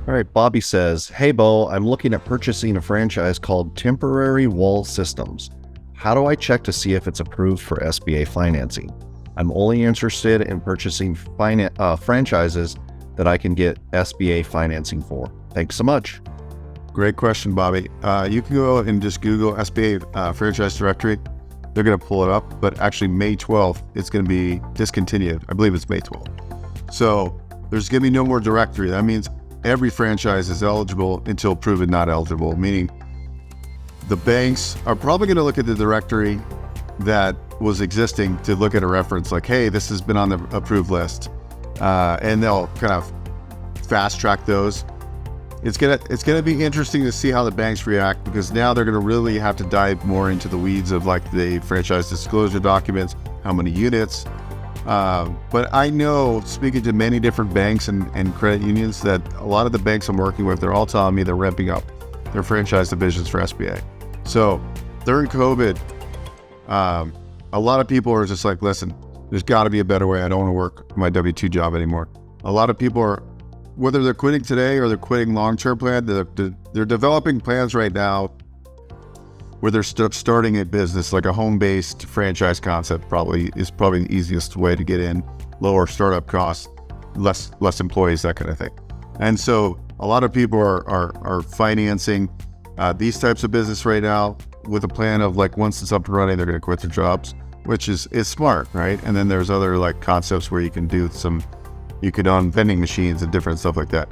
All right, Bobby says, "Hey, Beau, I'm looking at purchasing a franchise called Temporary Wall Systems. How do I check to see if it's approved for SBA financing? I'm only interested in purchasing franchises that I can get SBA financing for. Thanks so much." Great question, Bobby. You can go and just Google SBA franchise directory. They're going to pull it up, but actually May 12th, it's going to be discontinued. I believe it's May 12th. So there's going to be no more directory. That means every franchise is eligible until proven not eligible, meaning the banks are probably going to look at the directory that was existing to look at a reference like, hey, this has been on the approved list. And they'll kind of fast track those. It's gonna be interesting to see how the banks react, because now they're gonna really have to dive more into the weeds of like the franchise disclosure documents, how many units. But I know, speaking to many different banks and credit unions, that a lot of the banks I'm working with, they're all telling me they're ramping up their franchise divisions for SBA. So during COVID, a lot of people are just like, listen, there's got to be a better way. I don't want to work my W-2 job anymore. A lot of people are, whether they're quitting today or they're quitting long-term plan, they're developing plans right now where they're starting a business, like a home-based franchise concept is probably the easiest way to get in, lower startup costs, less employees, that kind of thing. And so a lot of people are financing these types of business right now with a plan of like, once it's up and running, they're going to quit their jobs, which is smart, right? And then there's other like concepts where you could own vending machines and different stuff like that.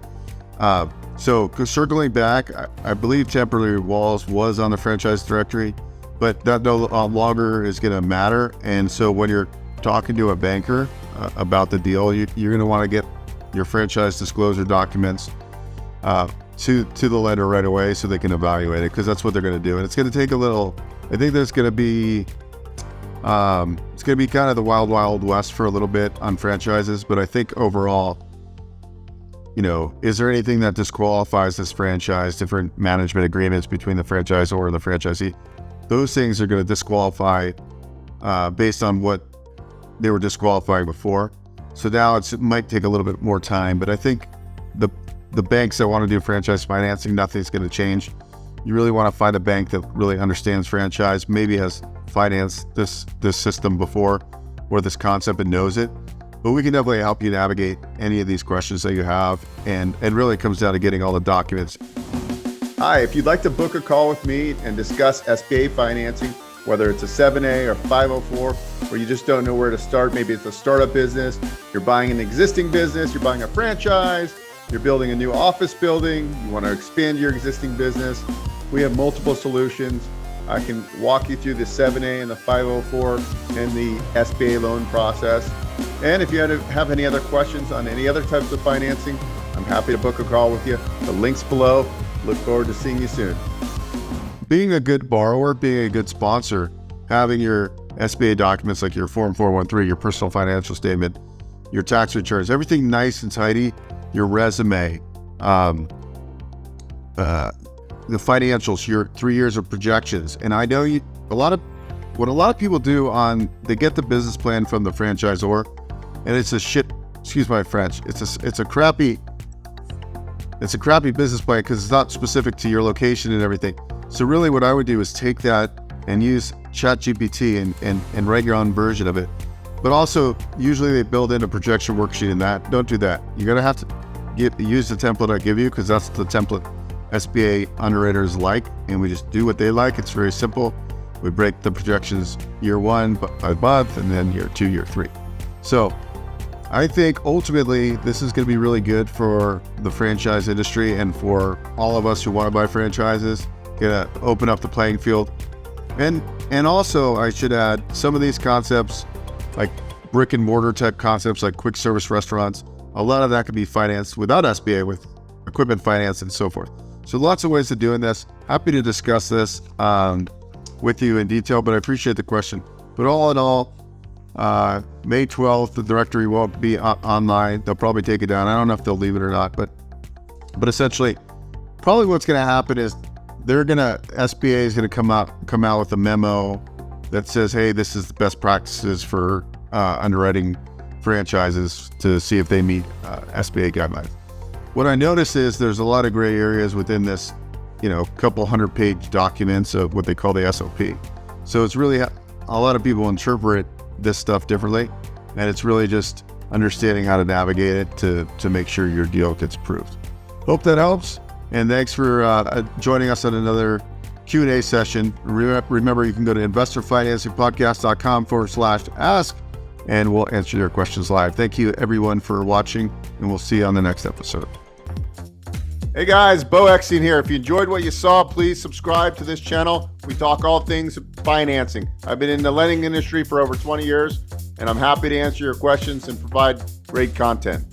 So circling back, I believe Temporary Walls was on the franchise directory, but that no longer is going to matter. And so when you're talking to a banker about the deal, you're going to want to get your franchise disclosure documents to the lender right away so they can evaluate it, because that's what they're going to do. And it's going to take a little, I think there's going to be, it's going to be kind of the wild, wild west for a little bit on franchises. But I think overall, is there anything that disqualifies this franchise, different management agreements between the franchisor and the franchisee? Those things are going to disqualify based on what they were disqualifying before. So now it might take a little bit more time, but I think the banks that want to do franchise financing, nothing's going to change. You really want to find a bank that really understands franchise, maybe has financed this system before or this concept and knows it. But we can definitely help you navigate any of these questions that you have. And it really comes down to getting all the documents. Hi, if you'd like to book a call with me and discuss SBA financing, whether it's a 7A or 504, or you just don't know where to start, maybe it's a startup business, you're buying an existing business, you're buying a franchise, you're building a new office building, you want to expand your existing business, we have multiple solutions. I can walk you through the 7A and the 504 and the SBA loan process. And if you have any other questions on any other types of financing, I'm happy to book a call with you. The link's below. Look forward to seeing you soon. Being a good borrower, being a good sponsor, having your SBA documents like your Form 413, your personal financial statement, your tax returns, everything nice and tidy, your resume, the financials, your 3 years of projections. And I know what a lot of people do they get the business plan from the franchisor, and it's a shit, excuse my French, it's a crappy business plan because it's not specific to your location and everything. So really what I would do is take that and use ChatGPT and write your own version of it. But also, usually they build in a projection worksheet in that. Don't do that. You're gonna have to use the template I give you, because that's the template SBA underwriters like, and we just do what they like. It's very simple. We break the projections year 1 by month, and then year 2, year 3. So I think ultimately this is going to be really good for the franchise industry and for all of us who want to buy franchises. Gonna open up the playing field. And also I should add, some of these concepts, like brick and mortar type concepts like quick service restaurants, a lot of that can be financed without SBA, with equipment finance and so forth. So lots of ways of doing this. Happy to discuss this with you in detail, but I appreciate the question. But all in all, May 12th, the directory won't be online. They'll probably take it down. I don't know if they'll leave it or not, but essentially, probably what's going to happen is SBA is going to come out with a memo that says, hey, this is the best practices for underwriting franchises to see if they meet SBA guidelines. What I notice is there's a lot of gray areas within this, couple 100-page documents of what they call the SOP. So it's really, a lot of people interpret this stuff differently, and it's really just understanding how to navigate it to make sure your deal gets approved. Hope that helps, and thanks for joining us on another Q&A session. Remember, you can go to investorfinancingpodcast.com/ask, and we'll answer your questions live. Thank you, everyone, for watching, and we'll see you on the next episode. Hey guys, Beau here. If you enjoyed what you saw, please subscribe to this channel. We talk all things financing. I've been in the lending industry for over 20 years, and I'm happy to answer your questions and provide great content.